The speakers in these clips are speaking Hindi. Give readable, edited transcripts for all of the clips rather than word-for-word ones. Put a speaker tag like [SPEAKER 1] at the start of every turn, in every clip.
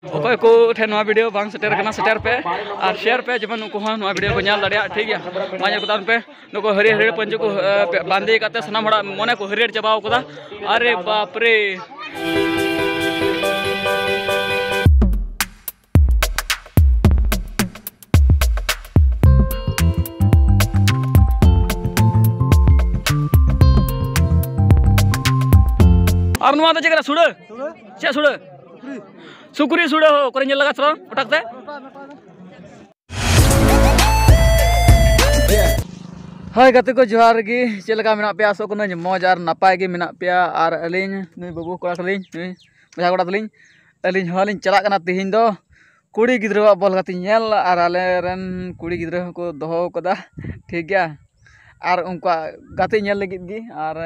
[SPEAKER 1] ओके को ठे नवा वीडियो बांग सेटर कना सेटर पे और शेयर पे जब नुको हन नवा वीडियो को ᱧᱮᱞ दाड़िया ठीक गया माने को तान पे नुको हरी हरी पंच को बांधे काते सनाम हड़ा मने को हरियर चबाव कोदा अरे बाप रे और नुआ तो जगह सुड़ चे सुड़ सुकुरी सुड़ हो करे लगा सर पटकते हाय गाते को जोहार गी चेलका मेना पे आसो को मौज और नपाय गे मेना पे और अलिन नुई बाबू कोड़ा तलिन नुई बजा कोड़ा तलिन अलिन हलिन चला कना तिहिन दो कुड़ी गिद्रा बॉल गाती नेल और आले रन कुड़ी गिद्रा को दोहो कदा ठीक गया और उनका गाते नेल लगित गी और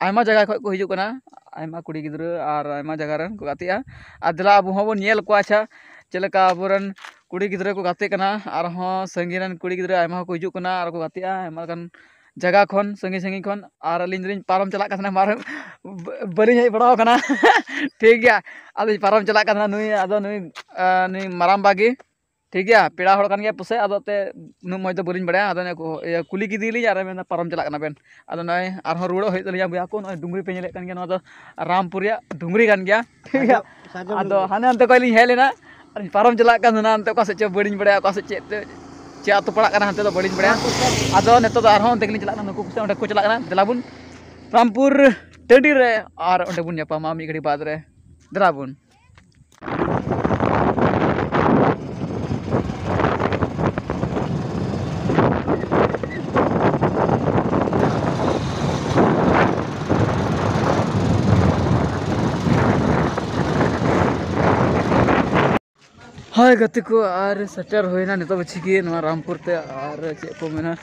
[SPEAKER 1] आयमा जगह खो को हिजुक कना आयमा कुड़ी गिद्रा और आयमा जगह रन को गातिया और दिला अब होबो नेल को अच्छा चेलका अबरन कुड़ी गिद्रा को गाते कना और हो संगीरन कुड़ी गिद्रा आयमा को हिजुक कना और को गातिया आयमा कन जगह खन संगी संगी खन और अलिन दिन पारम चला कना मार बरी हे बड़ा कना ठीक गया आदि पारम चला कना नुई आदो नुई नुई माराम बागी ठीक गया पेड़ा हड़ कान गया पुसे आदो ते नु मज दो बरिन बड़ा आदो ने को कुली गिदिली यार में पारम चला कना बेन आदो नय आर हो रुड़ो होय तलिया बुया को नय डुंगरी पे नेले कान गया न रामपुरिया डुंगरी कान गया ठीक गया आदो हाने अंते कोइली हेलेना पारम चला कना ना अंते का से बरिन बड़ा का से चे आतो पड़ा कना हंते तो बड़ी बड़ा आदो नेतो तो आरहों देखली चला नुको कुसे ओंडे को चला कना दलाबुन रामपुर टेडी रे और ओंडे बुन यापा मी घड़ी बाद रे दलाबुन हाय गति को और सटर होना नितो बचिकी रामपुर ते और चे को मेना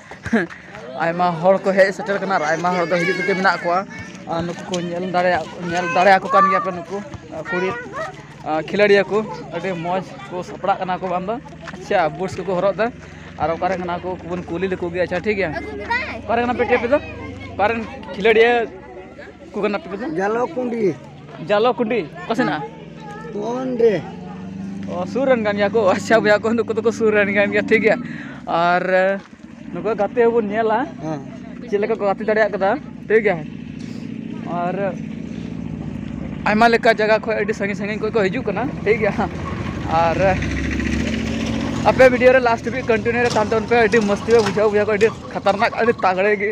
[SPEAKER 1] आयमा हड़ को हे सटर कना आयमा हड़ दो हिजुक के मेना को नुको को नेल दाड़े को कान गया पे नुको कुड़ी खिलाड़िया को अडे मौज को सपड़ा कना को बांदा अच्छा बुट्स को हरद दा और ओकारे कना को बन कुली ले को गया अच्छा ठीक है ओकारे कना पेटे पे तो पारन खिलाड़िया को कना पे तो जालो कुंडी कसना कौन रे सूरन गान गया को अच्छा भैया को नुको तो सूरन गान गया ठीक है और नुको गाते हो नेला चेलका को गाते दाड़िया कदा ठीक है और आयमा लेका जगह खो अडी संगी संगी को हिजुक कना ठीक है और अपे वीडियो रे लास्ट भी कंटिन्यू रे तांतन पे अडी मस्ती बुझाओ भैया को अडी खतरनाक अडी तागड़े गी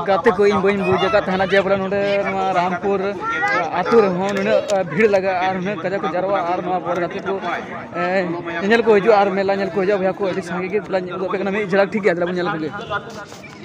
[SPEAKER 1] गाते को इन बइन बुझा थाना जे बोला नोडे रामपुर आतु रे हो नुने भीड़ लगा और नुने कजा को जरवा और नवा बोल गाते को नेल को हिजु और मेला नेल को हिजु भैया को अडी संगे के प्लान को पे कना में झलक ठीक है जरा नेल को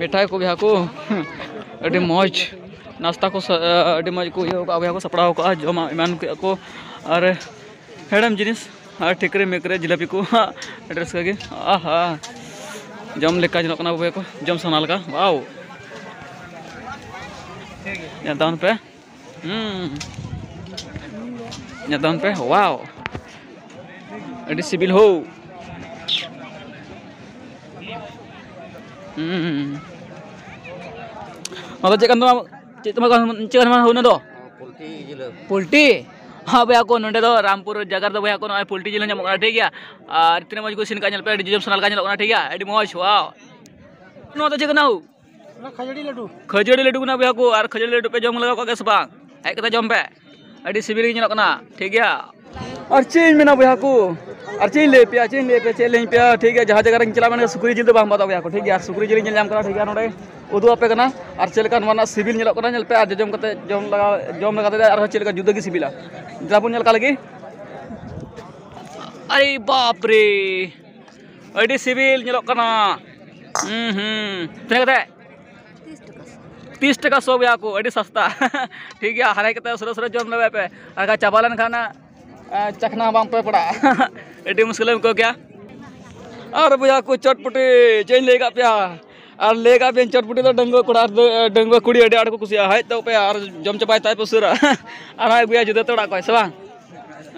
[SPEAKER 1] मिठाई को भैया को अभी मौज नाश्ता को अभी मौज को भैया को सपड़ा को जमा ईमान को और हेड़म जिनिस और ठिकरे मेकरे जिलापी को एड्रेस का आहा जम लेका जनों भैया को जम सनाल का वाओ पे वाओ अड़ी सिबिल हो मतलब चेकन होने दो पोल्टी हाँ भैया को नोडे दो रामपुर जगह दो भैया को पोल्टी जिल नाम ठीक है और इतने मज को सीन का पे जम सनाल का ठीक है अड़ी मौज वाओ नो तो चेकन हो खजड़ी लड्डू ना भैया को और खजड़ी लड्डू पे जम लगा को कैसे बांग है कता जम पे अड़ी सिबिल गी ना ठीक है और चेंज में ना भैया को और चेंज ले पे ठीक है जहाँ जगह चला मैंने सुकरी जिल तो बांग बताओ भैया को ठीक है सुकरी जिल नाम ठीक है नोडे उदू आपे करना और चलका नवाना सिबिल नेलो करना पे और जम लगा और चलका जुदा की सिबिला जाबुन नेल का लगी अरे बाप रे अड़ी सिबिल नेलो करना तने कते 30 टका सौ भैया को अड़ी सस्ता ठीक है हराई कते सुर सुर जम लगे पे अगर चाबालन खाना चखना बाम पे पड़ा अड़ी मुश्किल को क्या और भैया को चटपटे चेंज लेगा प्या और लेगा बेन चटपटी तो डंगो कुड़ी अड़ी आड़ को कुसिया है तो पे और जम चपाय ताय पुसुरा और भैया जुदा तोड़ा को से बांग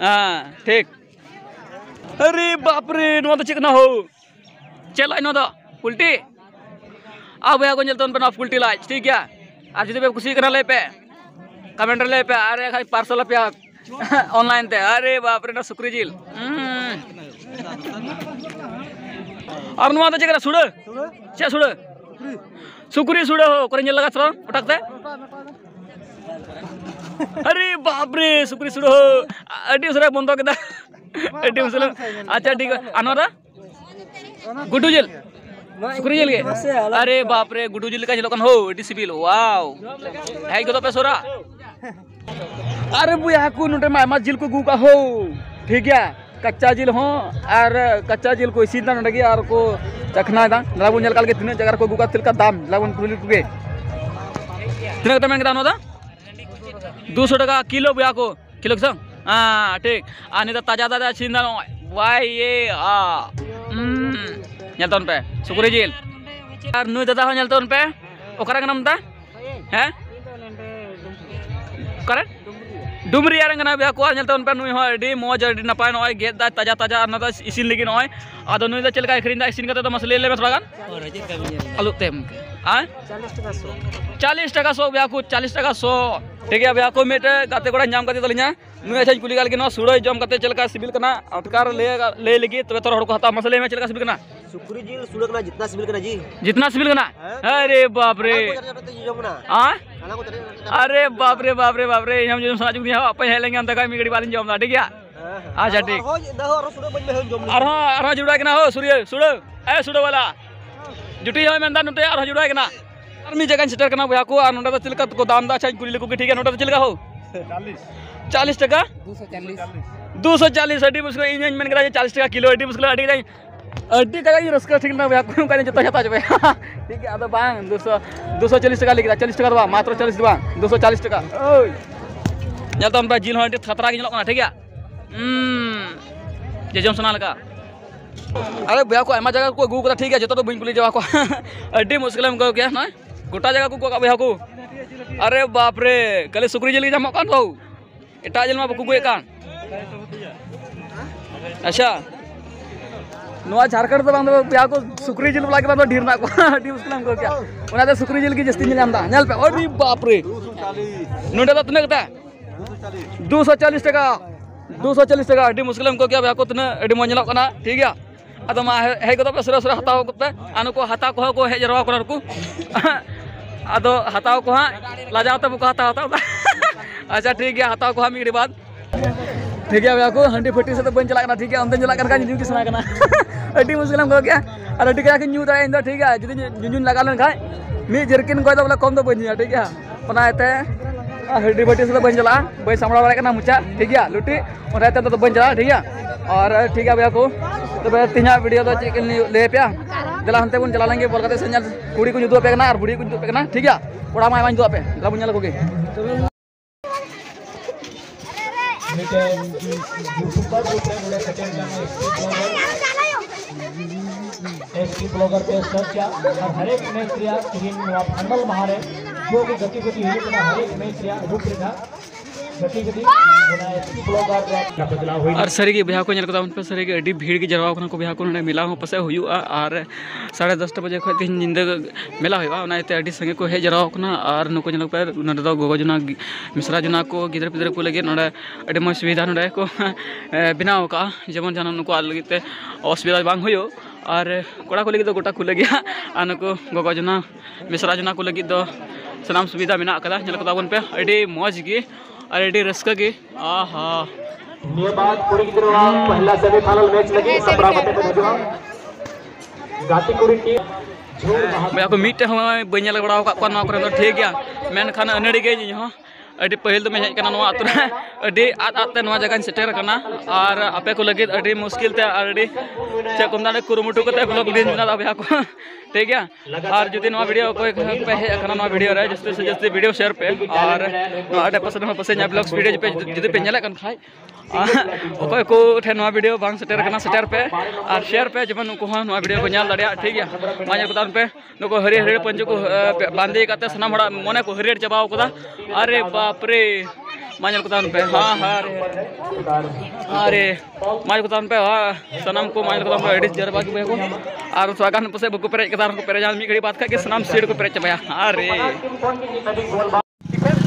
[SPEAKER 1] हां ठीक अरे बाप रे नो तो चिकना हो चला नो तो उल्टी आ भैया को जलतन पे ना उल्टी लाज ठीक है और जुदा पे कुसी करा ले पे कमेंट ले पे अरे खाली पार्सल पे ऑनलाइन ते अरे बाप रे ना सुकरी जिल और नो तो चिकना सुड़ चे सुड़ सुकुरी सुड़े हो करे लगा सर उठाते अरे बाप रे सुकुरी सुड़े हो अड़ी उसरे बंदो केदा अड़ी मुसलम अच्छा ठीक है अनोरा गुडू जेल सुकुरी जेल के अरे बाप रे गुडू जेल का जलोकन हो अड़ी सिबिल वाओ है गदो पे सोरा अरे बुया को नोटे मामा जेल को गु का हो ठीक है कच्चा जिल हो और कच्चा जिल को इसी ना नडगी और को चखना दा लाबुन जल काल के तीन जगह को गुका तिलका दाम लाबुन कुली कुगे तीन कते मेंगा दा 200 टका किलो बुया को किलो संग हां ठीक आनी दा ताजा छिंदा वाई ये नेलतन पे सुकुरी जिल और नुई दादा हो नेलतन पे ओकरा के नाम दा हैं करे डुमरी यारंगना भैया को नेलतन पे नुई हो अडी मौज अडी नपाय नय गेद दा ताजा ना दा इसिन लगी नय आदो नुई दा चलका अखरिन दा इसिन कते तो मसले ले थोड़ा गान आलू तेम हां 40 टका 100 भैया को 40 टका 100 ठीक है भैया को मेटे गाते कोड़ा नाम कते तलिया नुई अच्छा कुली गाल के न सुड़ो जम कते चलका सिबिल कना अटकार ले लगी तबे तोर हड़ को हता मसले में चलका सिबिल कना
[SPEAKER 2] सुकुरी जिल सुड़ो कना जितना सिबिल कना जी
[SPEAKER 1] जितना सिबिल कना अरे बाप रे हां अरे बाप रे हम जो समझ गया अपन हेलेंगे अंत का मिगड़ी वाली जमना ठीक है अच्छा ठीक और जुड़ा के ना हो सूर्य सुड़ो ए सुड़ो वाला जुटी हो मेंदा नते और जुड़ा के ना और मी जगह सेटर करना भैया को और नोटा चिलका को दाम दा अच्छा कुली को ठीक है नोटा चिलका हो 40 टका 240 अड्डी मुश्किल इंजन मन करा 40 टका किलो अड्डी मुश्किल अड्डी का ये रस्का ठीक ना भैया को का जता जता जबे ठीक है अदो बांग 240 टका लिखा 40 टका दवा मात्र 40 दवा 240 टका ओय जलता हम जिल हो खतरा के जलक ठीक है जे जम सुना लगा अरे भैया को आमा जगह को गु को ठीक है जतो तो बइन कुली जवा को अड्डी मुश्किल में को क्या ना गोटा जगह को भैया को अरे बाप रे कले सुकरी जली जम कान तो एटा जल मा बकु को कान अच्छा नवा झारखंड तो बांध भैया को सुकरी जिल वाला के बांध ढीर ना को अड्डी मुश्किल में को क्या ओना दे सुकरी जिल की जस्ती मिल जामदा नेल पे अरे बाप रे नोडे तो तने कता 240 टका 240 टका अड्डी मुश्किल में को क्या भैया को तने अड्डी मन जलक कना ठीक है अदो मा हे को तो सुरा सुरा हताव को आनो को हता को हे जरवा को को अदो हताव को लाजाव तो को हताव अच्छा ठीक है हताव को मिगड़ी बाद ठीक है भैया को हंडी फटी से तो बन चला करना ठीक है अंदर चला करना न्यू की सुना करना अड्डी मुश्किल में को क्या और अड्डी का न्यू दा इंदो ठीक है जदी जुंजुन लगा लन खाय मी जरकिन को तो बोला कम तो बन ठीक है बनाते हड्डी फटी से तो बन चला बई सामड़ा वाला करना मुचा ठीक है लुटी और रहते तो बन चला ठीक है और ठीक है भैया को तो भैया तीना वीडियो तो चेक ले पे दला हंते बन चला लेंगे बोल करते सेंजल कुड़ी को जुदो पे ना और बुढ़ी को जुदो पे ना ठीक है कोड़ा मा जुदो पे दला बुन चला कोगे
[SPEAKER 3] एसपी ब्लॉगर पे सर्च किया और हर एक मैच रिया स्क्रीन में आप फंडल महारे जो भी गतिविधि हुई हर एक मैच रिया रूप रेखा गतिविधि बना एसपी ब्लॉगर का बदलाव हुई
[SPEAKER 1] और सारी भैया को चलता उन पर सारी अड़ी भीड़ की जरवा को भैया को मेला हो पासे हुआ और 10:30 बजे खो तीन निंदा मेला हुआ अड़ी संगे को हे जरवा और नुको चल पे गोगो जना मिश्रा जना को गिदर पिदर को लगे अड़ी मज सुविधा नोड़े को बनाव का जेमन जाना नुको लगे असुविधा बांग हुयो और कोड़ा को लगे गोटा खुले गया और नुको गोगो जना मिश्रा जना को लगे सामान सुविधा मेना कदा चल ताबन पे अड़ी मज गी और अड़ी रस्का गी आहा
[SPEAKER 3] निये बाद कुड़ी गिदरवा पहला सेमीफाइनल मैच लगी सबरा बटे पे जो गाती कुड़ी टीम झूर
[SPEAKER 1] मैं को मीट हम बल बड़ा को ठीक गया मेनखान अनड़ी गे हाँ अड़ी पहल मैं हेकना आतु अड़ी आते जगह सेटर और आपे को लगे अड़ी मुश्किल ते अड़ी चे को दाड़े कुरुमुटु करते ब्लॉग दिन बना भैया को ठीक है और जुदी वीडियो पे हेकना वीडियो रे जस्ती से जस्ती वीडियो शेयर पे और अड़े पासे ब्लॉग्स वीडियो पे जुदी पे नेले कन खाय अकोय को ठे वीडियो बांग सेटर पे और शेयर पे जब नुको वीडियो को नाल दाड़िया ठीक है माजे को पे नुको हरी हरी पंजो को बांधे करते सनाम हड़ा मने को हरियर चबाव कदा अरे बाप रे माजे को पे हाँ हाँ अरे माजे को पे हाँ सनाम को माजे को पे एडिस जरबा को और स्वागत पसे बको पेरे कदा को पेरे जान मी घड़ी बात का सनाम सीड को पेरे चबाया अरे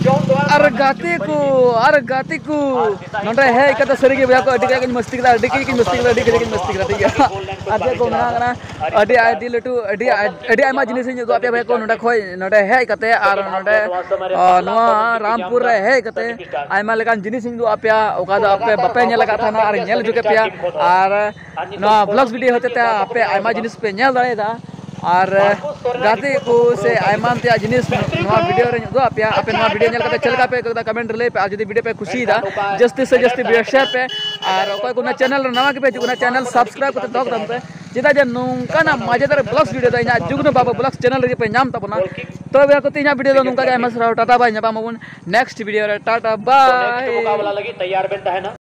[SPEAKER 1] अरे गाते को नोटे है कदा सरीगे भैया को अडी के मस्ती कदा अडी के मस्ती कदा ठीक है आते को ना अडी लटू अडी आमा जिनिस जो आपे भैया को नोटे है कते और नोटे नवा रामपुर रे है कते आमा लेकान जिनिस जो आपे ओका द आपे बपे नेल लगा था ना और नेल जुके पे और नवा ब्लॉग्स वीडियो होते ता आपे आमा जिनिस पे नेल दाड़े दा और गाते को से आयमान ते जिनिस नवा वीडियो रे दो आपे वीडियो नेल कते चलका पे कमेंट ले पे जदी वीडियो पे खुशी दा जस्ती से जस्ती वीडियो शेयर पे और ओको को चैनल नवा के पे जुना चैनल सब्सक्राइब करते दो दम पे जेदा जे नोंका ना मजेदार ब्लॉग्स वीडियो दा इना जुगनो बाबा ब्लॉग्स चैनल रे पे नाम तबना तो भैया को तीना वीडियो दा नोंका जे टाटा बाय नेक्स्ट वीडियो रे टाटा बाय
[SPEAKER 3] मुकाबला लगी तैयार बनता है ना।